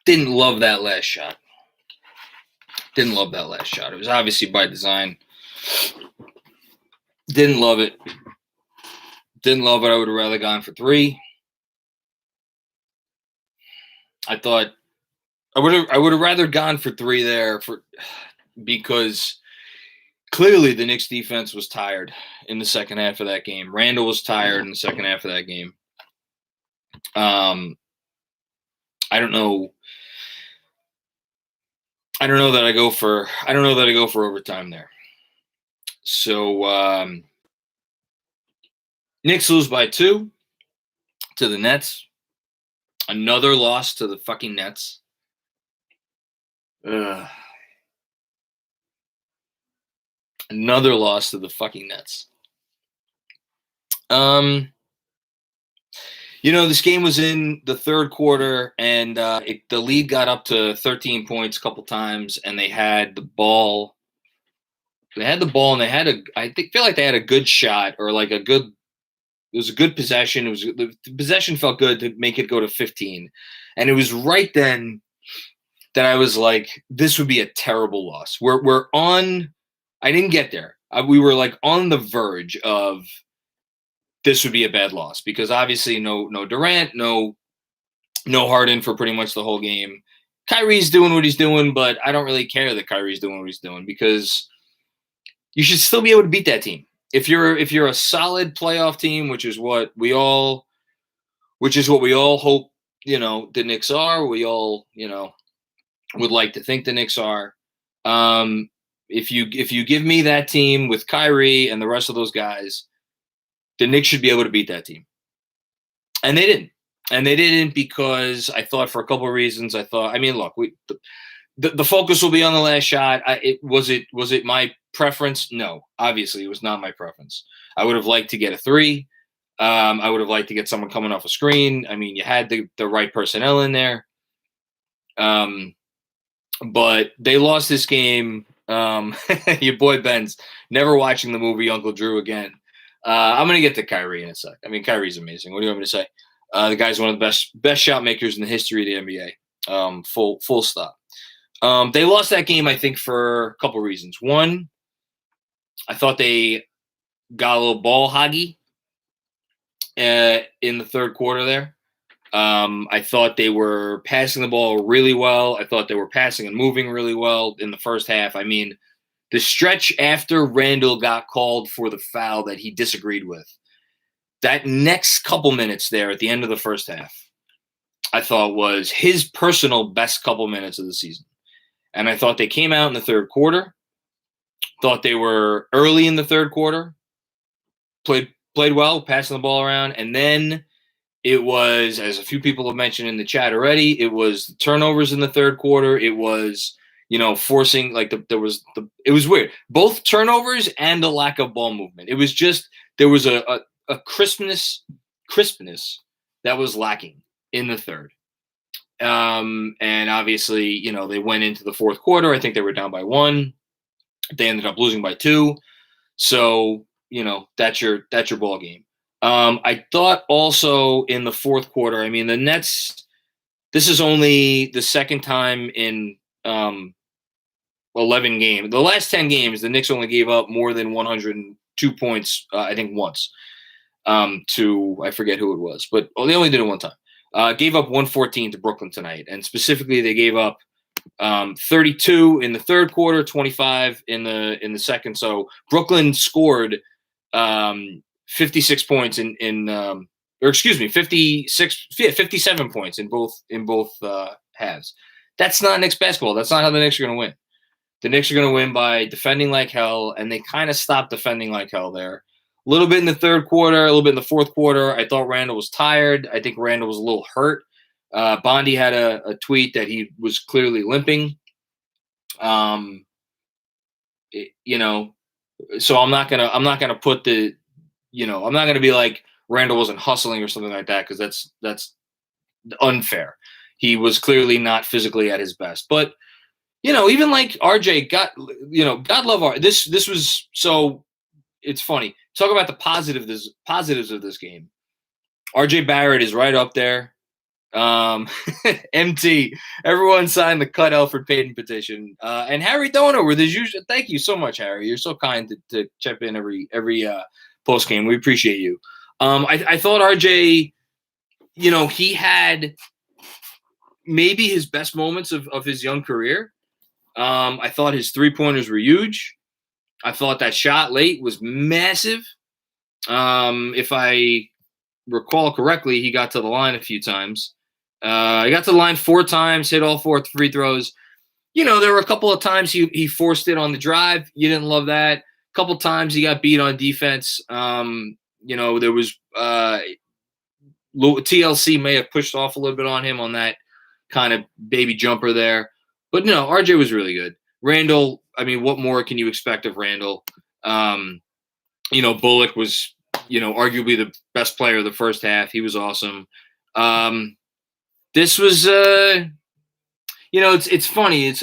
Didn't love that last shot. Didn't love that last shot. It was obviously by design. Didn't love it. Didn't love it. I would have rather gone for 3. I thought I would have rather gone for 3 there because clearly the Knicks defense was tired in the second half of that game. Randle was tired in the second half of that game. I don't know that I go for overtime there. So Knicks lose by 2 to the Nets. Another loss to the fucking Nets. Another loss to the fucking Nets. This game was in the third quarter, and the lead got up to 13 points a couple times, and they had the ball. They had the ball, and I feel like they had a good shot or like a good. It was a good possession. The possession felt good to make it go to 15, and it was right then that I was like, "This would be a terrible loss." We're on. I didn't get there. We were like on the verge of this would be a bad loss because obviously no Durant, no Harden for pretty much the whole game. Kyrie's doing what he's doing, but I don't really care that Kyrie's doing what he's doing because you should still be able to beat that team. If you're a solid playoff team, which is what we all hope, the Knicks are. We all, would like to think the Knicks are. If you give me that team with Kyrie and the rest of those guys, the Knicks should be able to beat that team. And they didn't. And they didn't because I thought for a couple of reasons. Look, the focus will be on the last shot. Was it my preference? No, obviously it was not my preference. I would have liked to get a 3. I would have liked to get someone coming off a screen. I mean, you had the right personnel in there. But they lost this game. Your boy Ben's never watching the movie Uncle Drew again. I'm going to get to Kyrie in a sec. I mean, Kyrie's amazing. What do you want me to say? The guy's one of the best shot makers in the history of the NBA. Full stop. They lost that game, I think, for a couple reasons. One, I thought they got a little ball hoggy in the third quarter there. I thought they were passing the ball really well. I thought they were passing and moving really well in the first half. I mean, the stretch after Randle got called for the foul that he disagreed with, that next couple minutes there at the end of the first half, I thought was his personal best couple minutes of the season. And I thought they came out in the third quarter, thought they were early in the third quarter, played well, passing the ball around. And then it was, as a few people have mentioned in the chat already, it was the turnovers in the third quarter. It was, forcing, like it was weird. Both turnovers and a lack of ball movement. It was just, there was a crispness that was lacking in the third. And obviously, they went into the fourth quarter. I think they were down by 1. They ended up losing by 2. So, that's your ball game. I thought also in the fourth quarter, I mean, the Nets, this is only the second time in 11 games. The last 10 games, the Knicks only gave up more than 102 points, I think once, to, I forget who it was, but they only did it one time. Gave up 114 to Brooklyn tonight. And specifically, they gave up 32 in the third quarter, 25 in the second. So Brooklyn scored 56 points in 57 points in both halves. That's not Knicks basketball. That's not how the Knicks are going to win. The Knicks are going to win by defending like hell, and they kind of stopped defending like hell there. A little bit in the third quarter, a little bit in the fourth quarter. I thought Randle was tired. I think Randle was a little hurt. Bondi had a tweet that he was clearly limping. So I'm not gonna put the, I'm not gonna be like Randle wasn't hustling or something like that, because that's unfair. He was clearly not physically at his best. But even like RJ, God love RJ. This was, so it's funny. Talk about the positives of this game. RJ Barrett is right up there. MT, everyone signed the cut Elfrid Payton petition. And Harry Dono with his usual. Thank you so much, Harry. You're so kind to chip in every post game. We appreciate you. I thought RJ, he had maybe his best moments of his young career. I thought his 3-pointers were huge. I thought that shot late was massive. If I recall correctly, he got to the line a few times. He got to the line 4 times, hit all 4 free throws. There were a couple of times he forced it on the drive. You didn't love that. A couple times he got beat on defense. There was TLC may have pushed off a little bit on him on that kind of baby jumper there. But no, RJ was really good. Randle, I mean, what more can you expect of Randle? Bullock was, arguably the best player of the first half. He was awesome. This was, it's funny. It's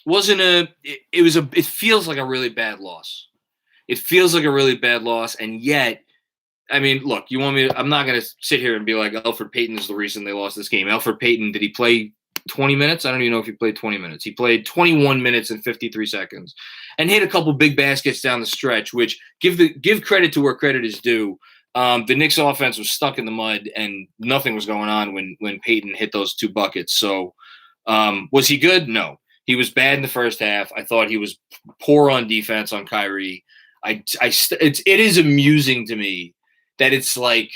it feels like a really bad loss. It feels like a really bad loss, and yet, I mean, look, you want me to, I'm not going to sit here and be like, Elfrid Payton is the reason they lost this game. Elfrid Payton, did he play 20 minutes? I don't even know if he played 20 minutes. He played 21 minutes and 53 seconds and hit a couple big baskets down the stretch, which give credit to where credit is due. The Knicks offense was stuck in the mud and nothing was going on when Payton hit those 2 buckets. So was he good? No. He was bad in the first half. I thought he was poor on defense on Kyrie. It is amusing to me that it's like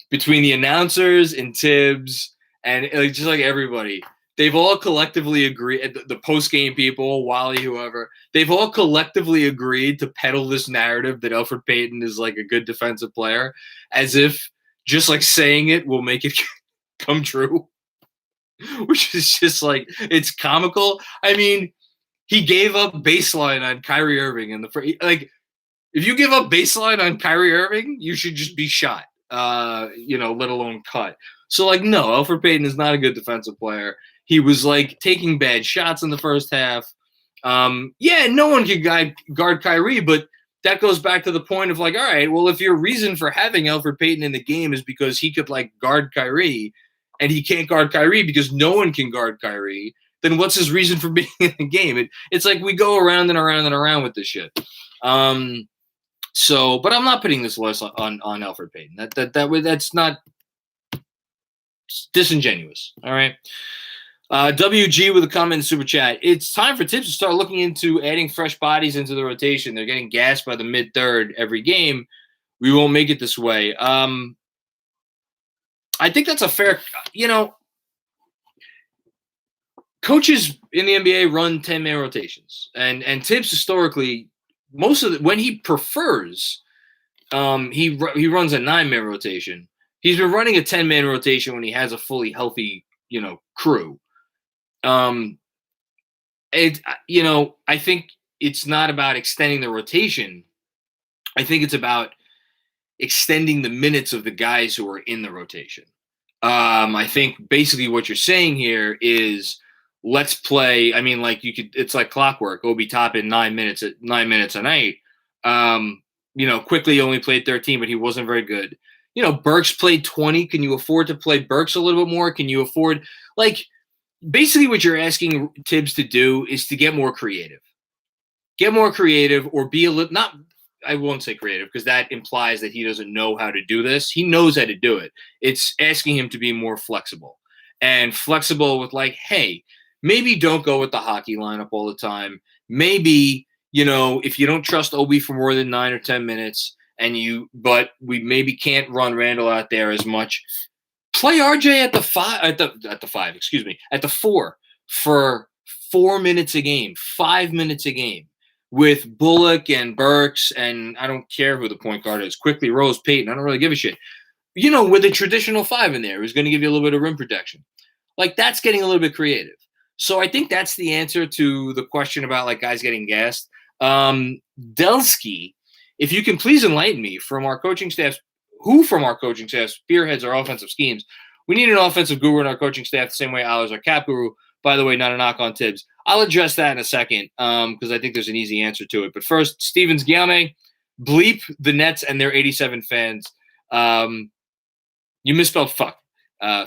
between the announcers and Tibbs and just like everybody, they've all collectively agreed, the post-game people, Wally, whoever, they've all collectively agreed to peddle this narrative that Elfrid Payton is like a good defensive player, as if just like saying it will make it come true, which is just like, it's comical. I mean, he gave up baseline on Kyrie Irving in the first, like, if you give up baseline on Kyrie Irving, you should just be shot, let alone cut. So, like, no, Elfrid Payton is not a good defensive player. He was, like, taking bad shots in the first half. No one can guard Kyrie, but that goes back to the point of, like, all right, well, if your reason for having Elfrid Payton in the game is because he could, like, guard Kyrie, and he can't guard Kyrie because no one can guard Kyrie, then what's his reason for being in the game? It's like we go around and around and around with this shit. But I'm not putting this loss on Elfrid Payton. That's not disingenuous. All right. WG with a comment in super chat. It's time for Tibbs to start looking into adding fresh bodies into the rotation. They're getting gassed by the mid-third every game. We won't make it this way. I think that's a fair, coaches in the NBA run 10-man rotations, and Tibbs historically, most of when he prefers, he runs a 9-man rotation. He's been running a 10-man rotation when he has a fully healthy, crew. I think it's not about extending the rotation. I think it's about extending the minutes of the guys who are in the rotation. I think basically what you're saying here is let's play. I mean, like it's like clockwork. Obi Toppin 9 minutes a night. Quickley only played 13, but he wasn't very good. Burks played 20. Can you afford to play Burks a little bit more? Can you afford, basically what you're asking Tibbs to do is to get more creative. Get more creative or be a little, not, I won't say creative because that implies that he doesn't know how to do this. He knows how to do it. It's asking him to be more flexible and flexible with hey, maybe don't go with the hockey lineup all the time. Maybe, if you don't trust Obi for more than 9 or 10 minutes but we maybe can't run Randle out there as much, play RJ at the 4 for 4 minutes a game, 5 minutes a game with Bullock and Burks, and I don't care who the point guard is, Quickley, Rose, Payton, I don't really give a shit. With a traditional 5 in there who's going to give you a little bit of rim protection. That's getting a little bit creative. So I think that's the answer to the question about guys getting gassed. Delsky, if you can please enlighten me from our coaching staff, who from our coaching staff spearheads our offensive schemes. We need an offensive guru in our coaching staff the same way Al is our cap guru. By the way, not a knock on Tibbs. I'll address that in a second because I think there's an easy answer to it. But first, Stevens Guillaume, bleep the Nets and their 87 fans. You misspelled fuck.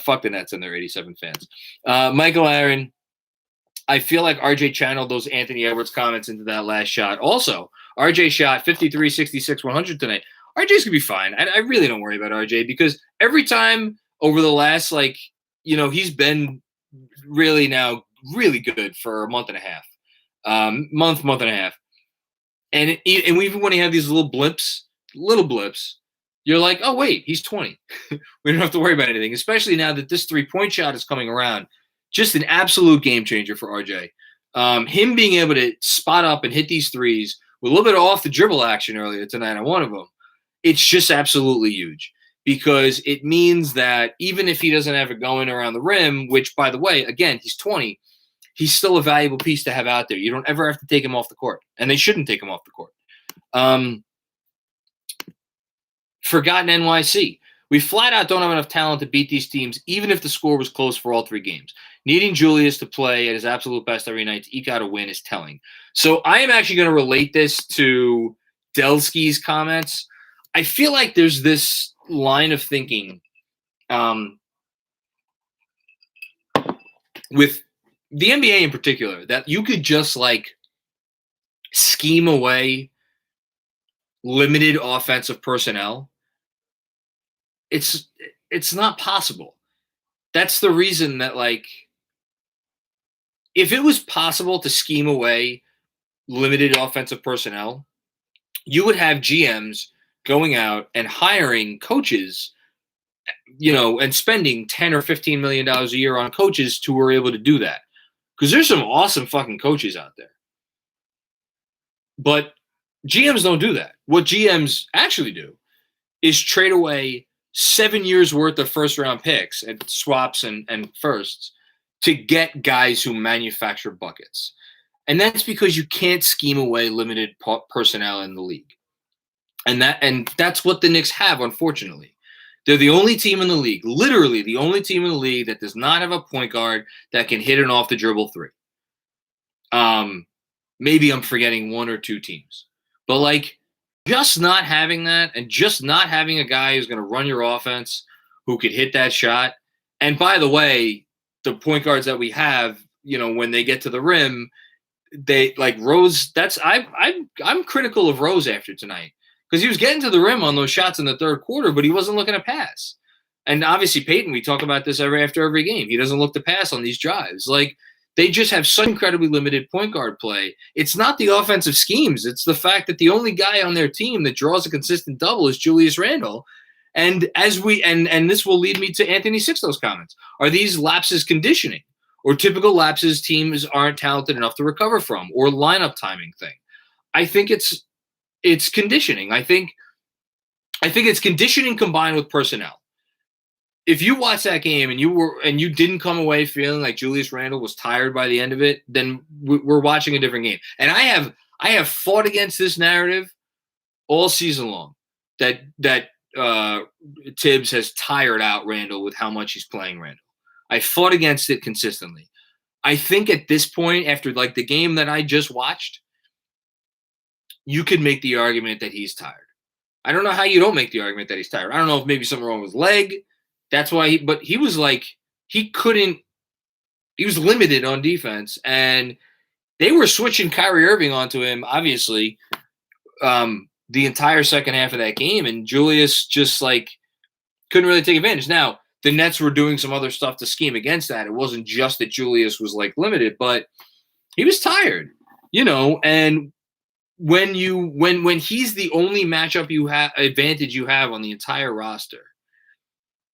Fuck the Nets and their 87 fans. Michael Aaron, I feel like RJ channeled those Anthony Edwards comments into that last shot. Also, RJ shot 53, 66, 100 tonight. RJ's going to be fine. I really don't worry about RJ because every time over the last, he's been really good for a month and a half. Month and a half. And even when he had these little blips, you're like, oh, wait, he's 20. We don't have to worry about anything, especially now that this three-point shot is coming around. Just an absolute game changer for RJ. Him being able to spot up and hit these threes with a little bit of off-the-dribble action earlier tonight on one of them, it's just absolutely huge because it means that even if he doesn't have it going around the rim, which, by the way, again, he's 20, he's still a valuable piece to have out there. You don't ever have to take him off the court, and they shouldn't take him off the court. Forgotten NYC. We flat out don't have enough talent to beat these teams, even if the score was close for all three games. Needing Julius to play at his absolute best every night to eke out a win is telling. So I am actually going to relate this to Delsky's comments. I feel like there's this line of thinking with the NBA in particular that you could just scheme away limited offensive personnel. It's not possible. That's the reason that if it was possible to scheme away limited offensive personnel, you would have GMs going out and hiring coaches, and spending $10 or $15 million a year on coaches who were able to do that. Because there's some awesome fucking coaches out there. But GMs don't do that. What GMs actually do is trade away 7 years worth of first-round picks and swaps and firsts to get guys who manufacture buckets. And that's because you can't scheme away limited personnel in the league. And that's what the Knicks have, unfortunately. They're the only team in the league, literally the only team in the league that does not have a point guard that can hit an off-the-dribble three. Maybe I'm forgetting one or two teams. But, just not having that and just not having a guy who's going to run your offense who could hit that shot. And by the way, the point guards that we have, when they get to the rim, they Rose. I'm critical of Rose after tonight because he was getting to the rim on those shots in the third quarter, but he wasn't looking to pass. And obviously Payton, we talk about this after every game. He doesn't look to pass on these drives. They just have such incredibly limited point guard play. It's not the offensive schemes. It's the fact that the only guy on their team that draws a consistent double is Julius Randle. And and this will lead me to Anthony Sixto's comments. Are these lapses conditioning or typical lapses teams aren't talented enough to recover from or lineup timing thing? I think it's conditioning. I think it's conditioning combined with personnel. If you watch that game and you didn't come away feeling like Julius Randle was tired by the end of it, then we're watching a different game. And I have fought against this narrative all season long that Tibbs has tired out Randle with how much he's playing Randle. I fought against it consistently. I think at this point, after the game that I just watched, you could make the argument that he's tired. I don't know how you don't make the argument that he's tired. I don't know if maybe something wrong with his leg. That's why but he was he was limited on defense, and they were switching Kyrie Irving onto him, obviously, the entire second half of that game, and Julius just couldn't really take advantage. Now, the Nets were doing some other stuff to scheme against that. It wasn't just that Julius was limited, but he was tired, and when he's the only matchup advantage you have on the entire roster.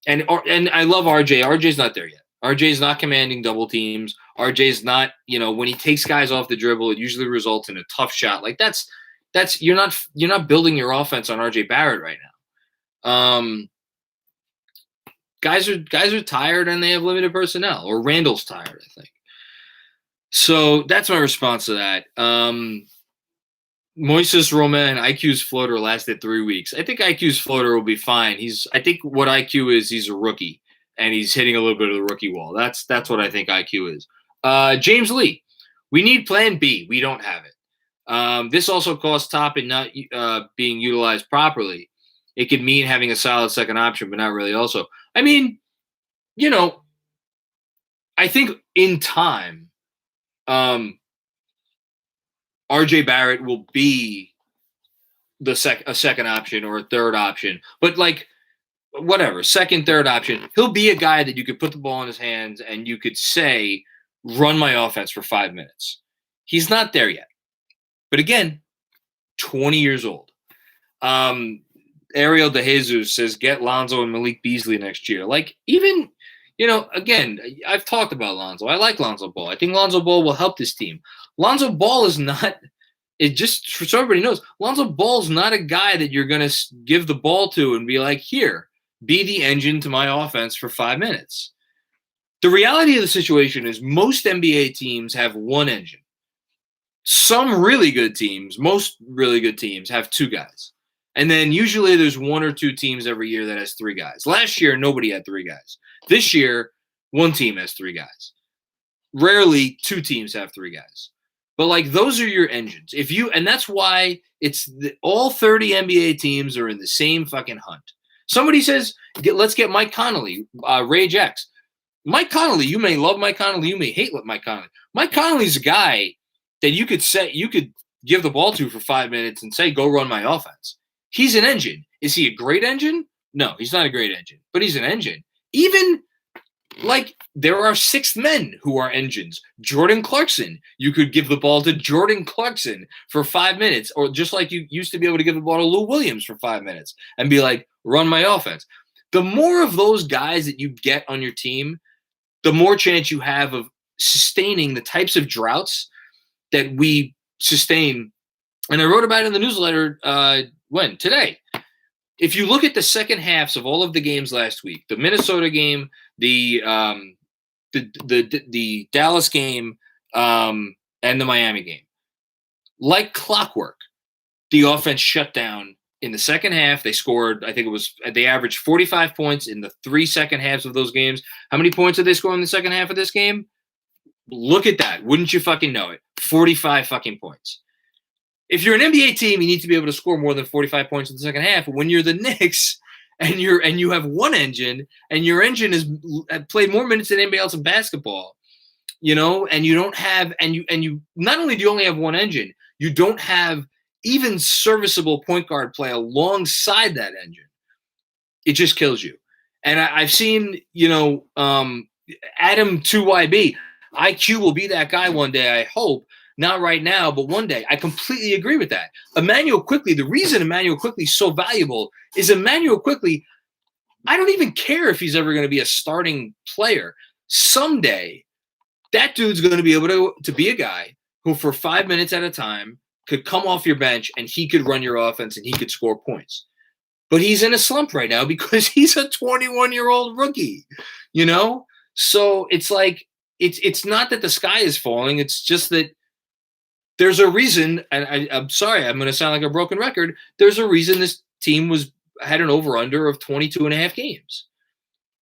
And I love RJ. RJ's not there yet. RJ's not commanding double teams. RJ's not, when he takes guys off the dribble, it usually results in a tough shot. That's you're not building your offense on RJ Barrett right now. Guys are tired and they have limited personnel, or Randall's tired, I think. So that's my response to that. Moises Roman, IQ's floater lasted 3 weeks. I think IQ's floater will be fine. I think what IQ is, he's a rookie, and he's hitting a little bit of the rookie wall. That's what I think IQ is. James Lee, we need plan B. We don't have it. This also costs Top in not being utilized properly. It could mean having a solid second option, but not really also. I mean, I think in time, RJ Barrett will be a second option or a third option, but like whatever, second, third option, he'll be a guy that you could put the ball in his hands and you could say, run my offense for 5 minutes. He's not there yet. But again, 20 years old. Ariel De Jesus says, get Lonzo and Malik Beasley next year. Like, even, again, I've talked about Lonzo. I like Lonzo Ball. I think Lonzo Ball will help this team. Lonzo Ball is not – it just – so everybody knows, Lonzo Ball's not a guy that you're going to give the ball to and be like, here, be the engine to my offense for 5 minutes. The reality of the situation is most NBA teams have one engine. Some really good teams, most really good teams, have two guys. And then usually there's one or two teams every year that has three guys. Last year, nobody had three guys. This year, one team has three guys. Rarely, two teams have three guys. But, like, those are your engines. And that's why all 30 NBA teams are in the same fucking hunt. Somebody says, let's get Mike Conley, Rage X. Mike Conley, you may love Mike Conley, you may hate Mike Conley. Mike Conley's a guy that you could give the ball to for 5 minutes and say, go run my offense. He's an engine. Is he a great engine? No, he's not a great engine, but he's an engine. Even, like, there are sixth men who are engines. Jordan Clarkson, you could give the ball to Jordan Clarkson for 5 minutes, or just like you used to be able to give the ball to Lou Williams for 5 minutes and be like, run my offense. The more of those guys that you get on your team, the more chance you have of sustaining the types of droughts that we sustain. And I wrote about it in the newsletter today. If you look at the second halves of all of the games last week, the Minnesota game, the Dallas game, and the Miami game, like clockwork, the offense shut down in the second half. They scored, they averaged 45 points in the 3 second halves of those games. How many points did they score in the second half of this game? Look at that. Wouldn't you fucking know it? 45 fucking points. If you're an NBA team, you need to be able to score more than 45 points in the second half. When you're the Knicks and you have one engine, and your engine has played more minutes than anybody else in basketball, and you don't have, and you not only do you only have one engine, you don't have even serviceable point guard play alongside that engine. It just kills you. And I've seen, Adam 2YB. IQ will be that guy one day, I hope. Not right now, but one day. I completely agree with that. Immanuel Quickley, the reason Immanuel Quickley is so valuable is Immanuel Quickley, I don't even care if he's ever going to be a starting player. Someday, that dude's going to be able to be a guy who for 5 minutes at a time could come off your bench and he could run your offense and he could score points. But he's in a slump right now because he's a 21-year-old rookie, So it's like, it's not that the sky is falling. It's just that there's a reason, and I'm sorry, I'm going to sound like a broken record. There's a reason this team had an over-under of 22 and a half games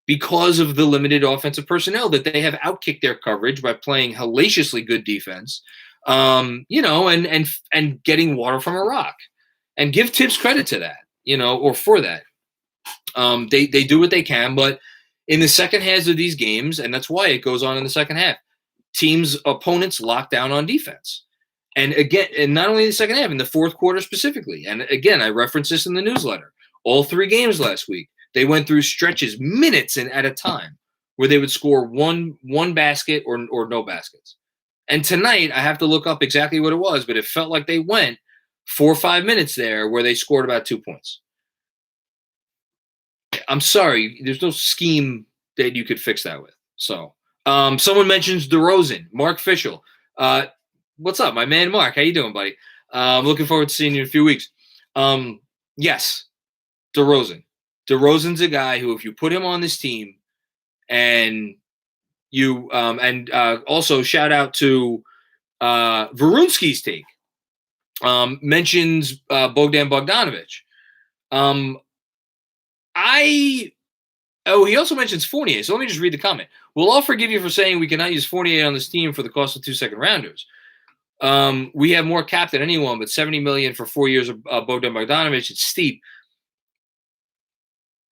because of the limited offensive personnel that they have outkicked their coverage by playing hellaciously good defense, and getting water from a rock. And give Tibbs credit to that, or for that. They do what they can, but in the second halves of these games, and that's why it goes on in the second half, opponents lock down on defense. And again, and not only in the second half, in the fourth quarter specifically. And again, I referenced this in the newsletter. All 3 games last week, they went through stretches, minutes and at a time, where they would score one basket or no baskets. And tonight, I have to look up exactly what it was, but it felt like they went 4 or 5 minutes there where they scored about 2 points. I'm sorry, there's no scheme that you could fix that with. So, someone mentions DeRozan, Mark Fischel. What's up, my man, Mark? How you doing, buddy? I'm looking forward to seeing you in a few weeks. Yes, DeRozan. DeRozan's a guy who, if you put him on this team, and you also shout out to Varunski's take, mentions Bogdan Bogdanovic. He also mentions Fournier. So let me just read the comment. We'll all forgive you for saying we cannot use Fournier on this team for the cost of 2 second rounders. We have more cap than anyone, but $70 million for 4 years of Bogdan Bogdanovic. It's steep.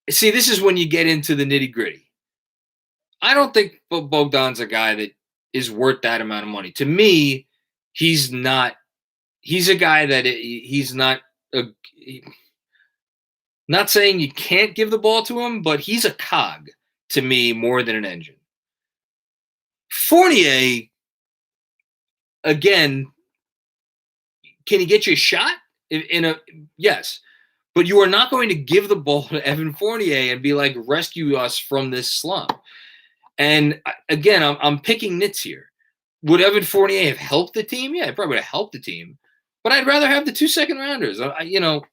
See, this is when you get into the nitty gritty. I don't think Bogdan's a guy that is worth that amount of money. To me, he's not. He's a guy that he's not. Not saying you can't give the ball to him, but he's a cog to me more than an engine. Fournier, again, can he get you a shot? Yes, but you are not going to give the ball to Evan Fournier and be like, rescue us from this slump. And again, I'm picking nits here. Would Evan Fournier have helped the team? Yeah, it probably would have helped the team. But I'd rather have the 2 second-rounders.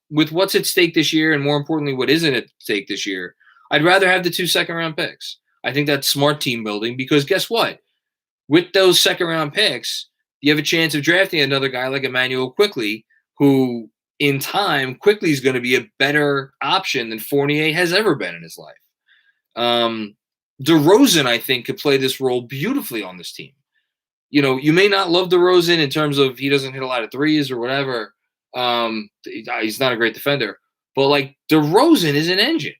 With what's at stake this year, and more importantly, what isn't at stake this year, I'd rather have the 2 second-round picks. I think that's smart team building because guess what? With those second-round picks, you have a chance of drafting another guy like Emmanuel Quickley, who in time, Quickley is going to be a better option than Fournier has ever been in his life. DeRozan, I think, could play this role beautifully on this team. You may not love DeRozan in terms of he doesn't hit a lot of threes or whatever. He's not a great defender. But, DeRozan is an engine.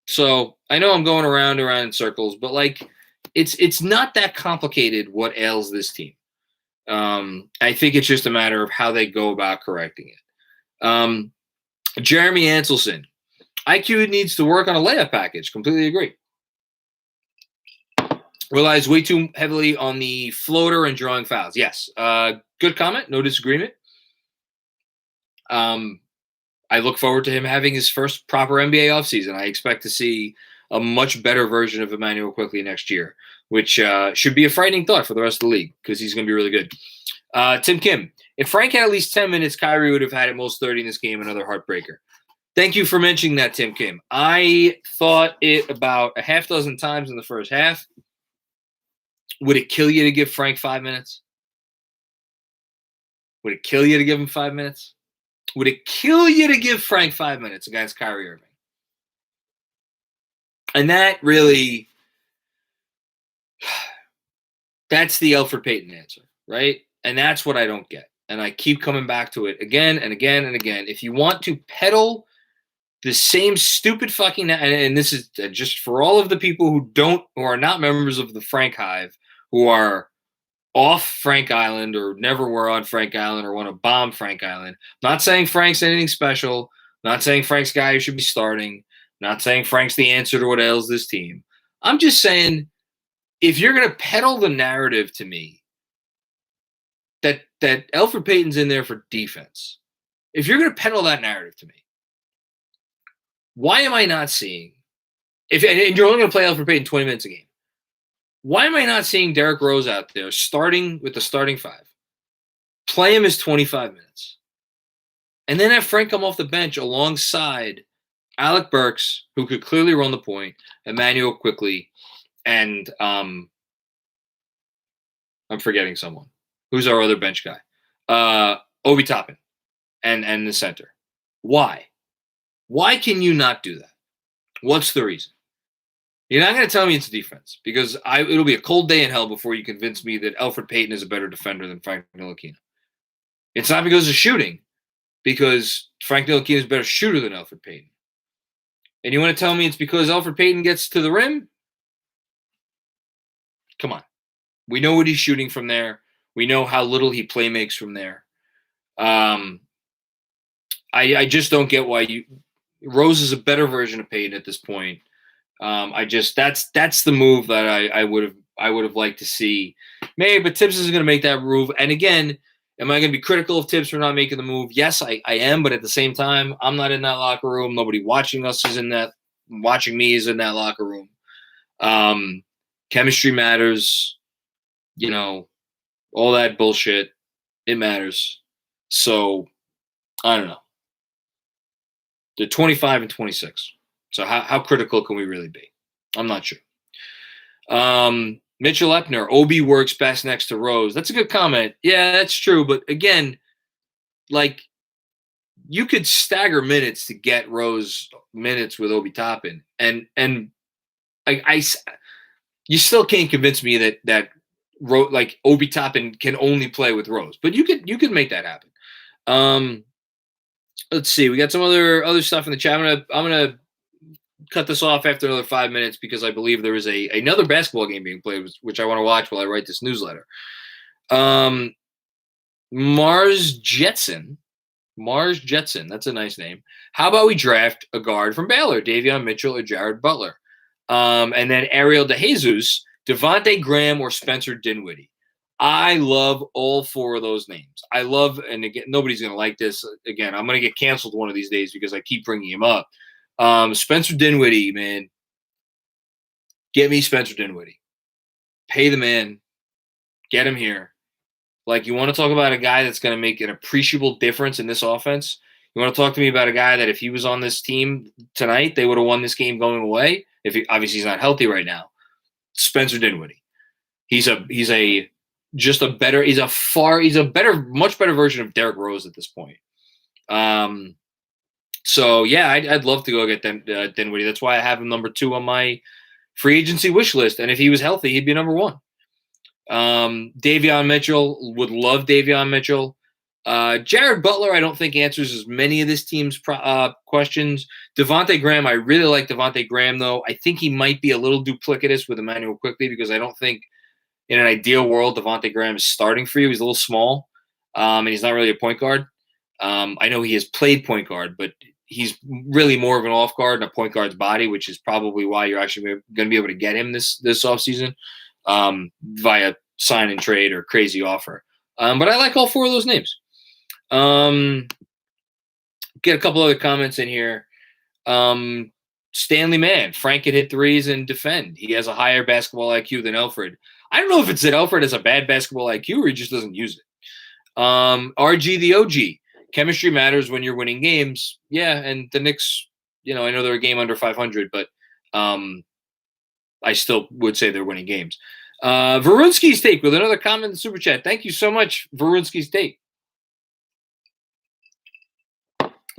So, I know I'm going around in circles, but, it's not that complicated what ails this team. I think it's just a matter of how they go about correcting it. Jeremy Anselson. IQ needs to work on a layup package. Completely agree. Relies way too heavily on the floater and drawing fouls. Yes. Good comment. No disagreement. I look forward to him having his first proper NBA offseason. I expect to see a much better version of Emmanuel Quickley next year, which should be a frightening thought for the rest of the league because he's going to be really good. Tim Kim. If Frank had at least 10 minutes, Kyrie would have had at most 30 in this game. Another heartbreaker. Thank you for mentioning that, Tim Kim. I thought it about a half dozen times in the first half. Would it kill you to give Frank 5 minutes? Would it kill you to give him 5 minutes? Would it kill you to give Frank 5 minutes against Kyrie Irving? And that really, that's the Elfrid Payton answer, right? And that's what I don't get. And I keep coming back to it again and again and again. If you want to peddle the same stupid fucking, and this is just for all of the people who are not members of the Frank Hive, who are off Frank Island or never were on Frank Island or want to bomb Frank Island. Not saying Frank's anything special. Not saying Frank's guy who should be starting. Not saying Frank's the answer to what ails this team. I'm just saying, if you're going to peddle the narrative to me that Elfrid Payton's in there for defense, if you're going to peddle that narrative to me, why am I not seeing, and you're only going to play Elfrid Payton 20 minutes a game, why am I not seeing Derrick Rose out there starting with the starting 5? Play him as 25 minutes. And then have Frank come off the bench alongside Alec Burks, who could clearly run the point, Emmanuel Quickley, and I'm forgetting someone. Who's our other bench guy? Obi Toppin and the center. Why? Why can you not do that? What's the reason? You're not going to tell me it's defense because it'll be a cold day in hell before you convince me that Elfrid Payton is a better defender than Frank Ntilikina. It's not because of shooting, because Frank Ntilikina is a better shooter than Elfrid Payton. And you want to tell me it's because Elfrid Payton gets to the rim? Come on. We know what he's shooting from there. We know how little he play makes from there. I just don't get why Rose is a better version of Payton at this point. That's the move that I would have liked to see. Maybe, but Tibbs isn't going to make that move. And again, am I going to be critical of Tibbs for not making the move? Yes, I am. But at the same time, I'm not in that locker room. Nobody watching us is in that. Watching me is in that locker room. Chemistry matters. All that bullshit. It matters. So I don't know. They're 25 and 26. So how critical can we really be? I'm not sure. Mitchell Epner, Obi works best next to Rose. That's a good comment. Yeah, that's true. But again, you could stagger minutes to get Rose minutes with Obi Toppin. And you still can't convince me that like Obi Toppin can only play with Rose, but you could make that happen. Let's see. We got some other stuff in the chat. I'm gonna cut this off after another 5 minutes because I believe there is another basketball game being played, which I want to watch while I write this newsletter. Mars Jetson. That's a nice name. How about we draft a guard from Baylor, Davion Mitchell or Jared Butler? And then Ariel DeJesus, Devontae Graham, or Spencer Dinwiddie. I love all four of those names. And again, nobody's going to like this. Again, I'm going to get canceled one of these days because I keep bringing him up. Spencer Dinwiddie, man. Get me Spencer Dinwiddie. Pay the man. Get him here. Like, you want to talk about a guy that's going to make an appreciable difference in this offense? You want to talk to me about a guy that if he was on this team tonight, they would have won this game going away? Obviously he's not healthy right now. Spencer Dinwiddie. He's a much better version of Derrick Rose at this point. So yeah, I'd love to go get Dinwiddie. That's why I have him number 2 on my free agency wish list. And if he was healthy, he'd be number 1. Davion Mitchell, would love Davion Mitchell. Jared Butler, I don't think answers as many of this team's questions. Devontae Graham, I really like Devontae Graham, though. I think he might be a little duplicitous with Emmanuel Quickley because I don't think in an ideal world Devontae Graham is starting for you. He's a little small, and he's not really a point guard. I know he has played point guard, but he's really more of an off guard and a point guard's body, which is probably why you're actually going to be able to get him this offseason via sign and trade or crazy offer. But I like all four of those names. Get a couple other comments in here. Stanley Mann, Frank can hit threes and defend. He has a higher basketball IQ than Elfrid. I don't know if it's that Elfrid has a bad basketball IQ or he just doesn't use it. RG the OG. Chemistry matters when you're winning games. Yeah, and the Knicks, I know they're a game under 500, but I still would say they're winning games. Varunski's take with another comment in the super chat. Thank you so much, Varunski's take.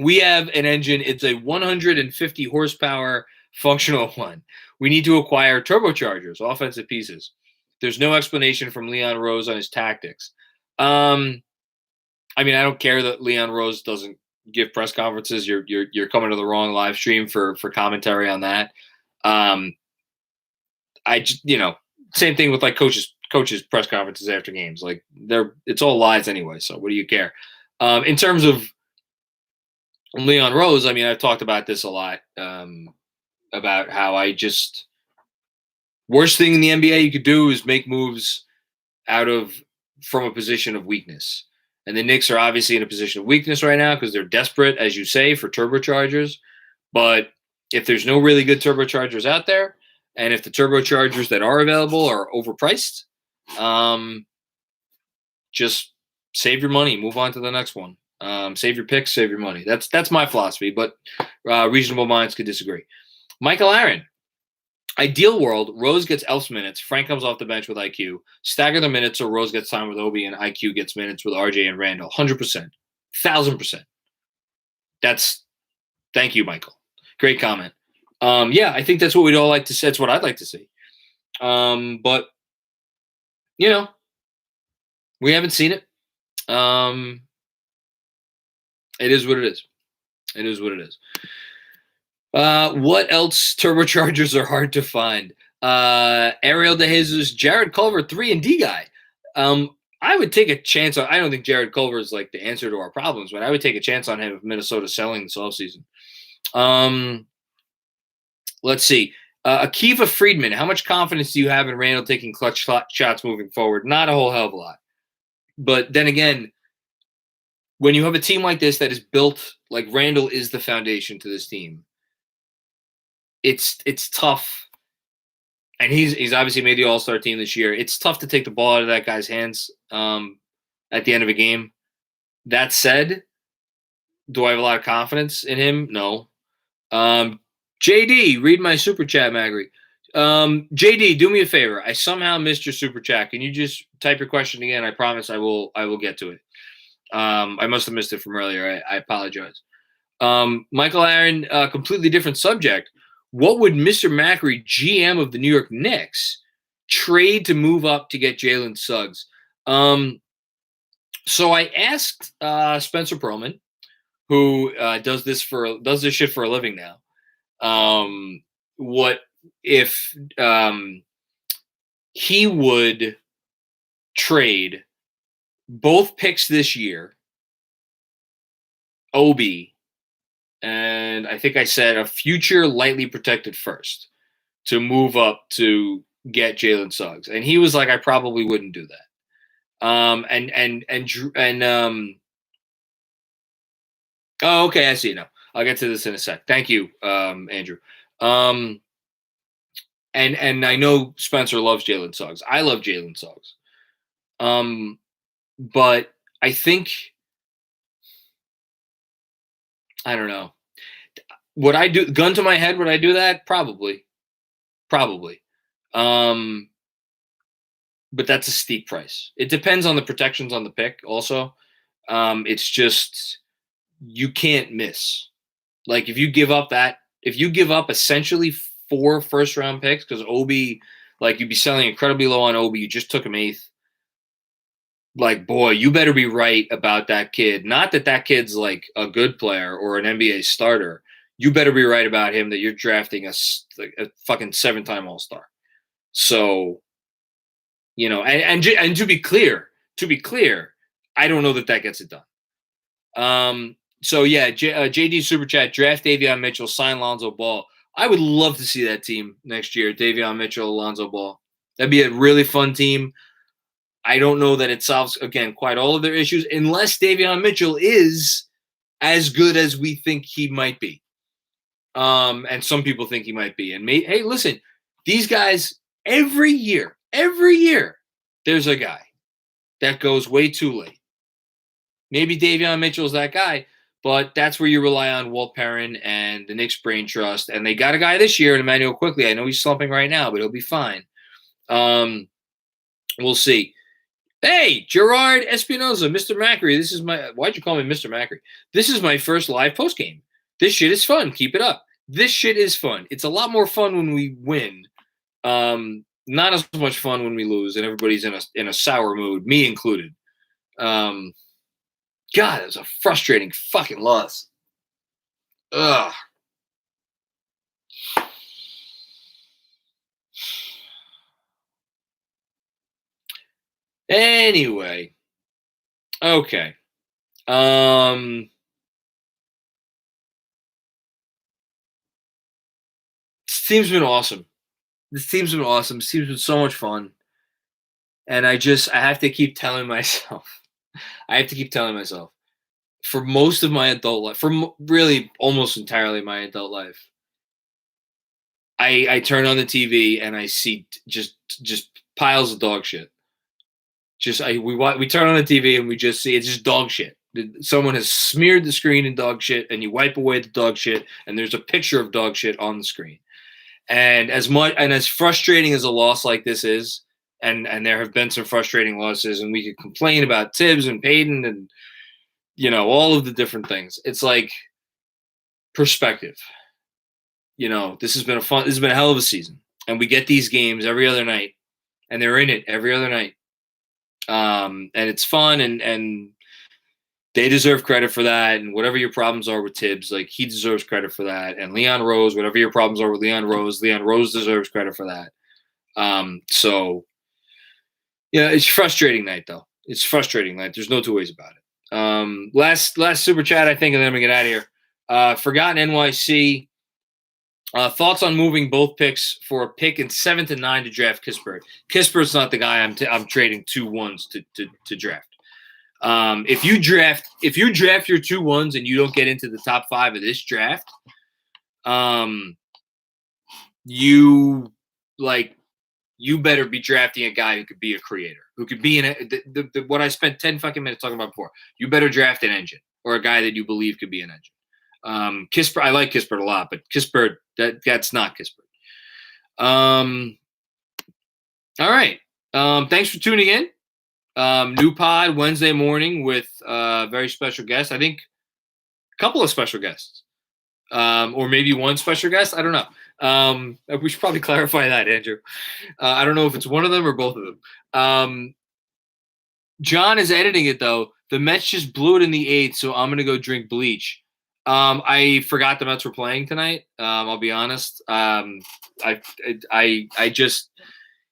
We have an engine. It's a 150 horsepower functional one. We need to acquire turbochargers, offensive pieces. There's no explanation from Leon Rose on his tactics. I don't care that Leon Rose doesn't give press conferences. You're coming to the wrong live stream for commentary on that. Same thing with like coaches press conferences after games. Like it's all lies anyway. So what do you care? In terms of Leon Rose, I've talked about this a lot, about how worst thing in the NBA you could do is make moves from a position of weakness. And the Knicks are obviously in a position of weakness right now because they're desperate, as you say, for turbochargers. But if there's no really good turbochargers out there, and if the turbochargers that are available are overpriced, just save your money, move on to the next one. Save your picks, save your money. That's my philosophy, but reasonable minds could disagree. Michael Aaron. Ideal world, Rose gets Elf's minutes. Frank comes off the bench with IQ. Stagger the minutes so Rose gets time with Obi and IQ gets minutes with RJ and Randle. 100%. 1,000%. Thank you, Michael. Great comment. I think that's what we'd all like to see. That's what I'd like to see. But, we haven't seen it. It is what it is. It is what it is. What else? Turbochargers are hard to find. Ariel DeJesus, Jared Culver, 3-and-D guy. I would take a chance on. I don't think Jared Culver is like the answer to our problems, but I would take a chance on him if Minnesota's selling this offseason. Let's see. Akiva Friedman, how much confidence do you have in Randle taking clutch shots moving forward? Not a whole hell of a lot. But then again, when you have a team like this that is built, like Randle is the foundation to this team, it's tough. And he's obviously made the All-Star team this year. It's tough to take the ball out of that guy's hands at the end of a game. That said, do I have a lot of confidence in him? No. JD, read my super chat, Magri. JD, do me a favor. I somehow missed your super chat. Can you just type your question again? I promise I will get to it. I must have missed it from earlier. I apologize. Michael Aaron, completely different subject. What would Mr. Macri, GM of the New York Knicks, trade to move up to get Jalen Suggs. So I asked Spencer Perlman, who does this shit for a living now. What if he would trade both picks this year, OB, and I think I said a future lightly protected first to move up to get Jalen Suggs, and he was like, I probably wouldn't do that. Oh, okay, I see it now. I'll get to this in a sec. Thank you, Andrew. And I know Spencer loves Jalen Suggs. I love Jalen Suggs. But I think, I don't know. Would I do, gun to my head, would I do that? Probably. But that's a steep price. It depends on the protections on the pick also. It's just, you can't miss. Like if you give up essentially 4 first-round picks, because OB, like you'd be selling incredibly low on OB, you just took him 8th. Like, boy, you better be right about that kid. Not that that kid's like a good player or an NBA starter. You better be right about him that you're drafting a fucking 7-time All-Star. So, you know, and to be clear, I don't know that gets it done. So yeah, JD Super Chat, draft Davion Mitchell, sign Lonzo Ball. I would love to see that team next year, Davion Mitchell, Lonzo Ball. That'd be a really fun team. I don't know that it solves, again, quite all of their issues, unless Davion Mitchell is as good as we think he might be. And some people think he might be. And hey, listen, these guys, every year, there's a guy that goes way too late. Maybe Davion Mitchell's that guy, but that's where you rely on Walt Perrin and the Knicks Brain Trust. And they got a guy this year, Emmanuel Quickley. I know he's slumping right now, but he'll be fine. We'll see. Hey, Gerard Espinoza, Mr. Macri. Why'd you call me Mr. Macri? This is my first live post game. This shit is fun. Keep it up. This shit is fun. It's a lot more fun when we win. Not as much fun when we lose and everybody's in a sour mood, me included. God, it was a frustrating fucking loss. Ugh. Anyway. Okay. This team's been awesome. This team's been so much fun. And I have to keep telling myself, for most of my adult life, for really almost entirely my adult life, I turn on the TV and I see just piles of dog shit. We turn on the TV and we just see it's just dog shit. Someone has smeared the screen in dog shit, and you wipe away the dog shit, and there's a picture of dog shit on the screen. And as frustrating as a loss like this is, and there have been some frustrating losses, and we could complain about Tibbs and Payton and, you know, all of the different things. It's like perspective. You know, this has been a hell of a season, and we get these games every other night, and they're in it every other night. And it's fun, and they deserve credit for that. And whatever your problems are with Tibbs, like, he deserves credit for that. And Leon Rose, whatever your problems are with Leon Rose deserves credit for that. So yeah, it's frustrating night though. It's frustrating night. There's no two ways about it. Last super chat, I think, and then we get out of here. Forgotten NYC. Thoughts on moving both picks for a pick in 7th and 9 to draft Kispert. Kispert's not the guy I'm trading 2 1s to draft. If you draft your 2 1s and you don't get into the top 5 of this draft, you better be drafting a guy who could be a creator, who could be what I spent 10 fucking minutes talking about before. You better draft an engine, or a guy that you believe could be an engine. Kispert, I like Kispert a lot, but Kispert, that's not Kispert. All right. Thanks for tuning in. New pod Wednesday morning with very special guest. I think a couple of special guests, or maybe one special guest. I don't know. We should probably clarify that, Andrew. I don't know if it's one of them or both of them. John is editing it though. The Mets just blew it in the 8th, so I'm gonna go drink bleach. I forgot the Mets were playing tonight. I'll be honest. I just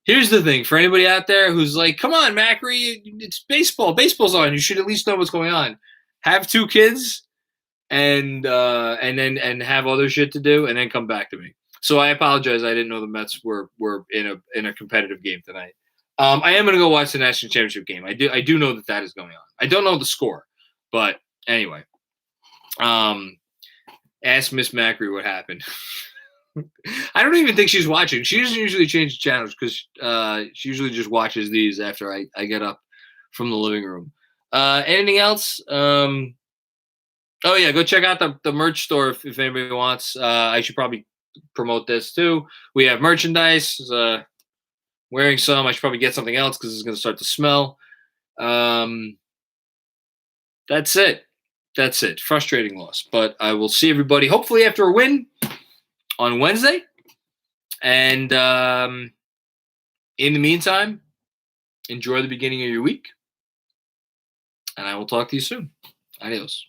here's the thing for anybody out there who's like, "Come on, Macri, it's baseball. Baseball's on. You should at least know what's going on." Have 2 kids and then have other shit to do, and then come back to me. So I apologize. I didn't know the Mets were in a competitive game tonight. I am going to go watch the national championship game. I do know that is going on. I don't know the score, but anyway. Ask Miss Macri what happened. I don't even think she's watching. She doesn't usually change the channels because she usually just watches these after I get up from the living room. Anything else? Oh yeah, go check out the merch store if anybody wants. I should probably promote this too. We have merchandise. Wearing some. I should probably get something else because it's going to start to smell. That's it. That's it. Frustrating loss. But I will see everybody hopefully after a win on Wednesday. And in the meantime, enjoy the beginning of your week. And I will talk to you soon. Adios.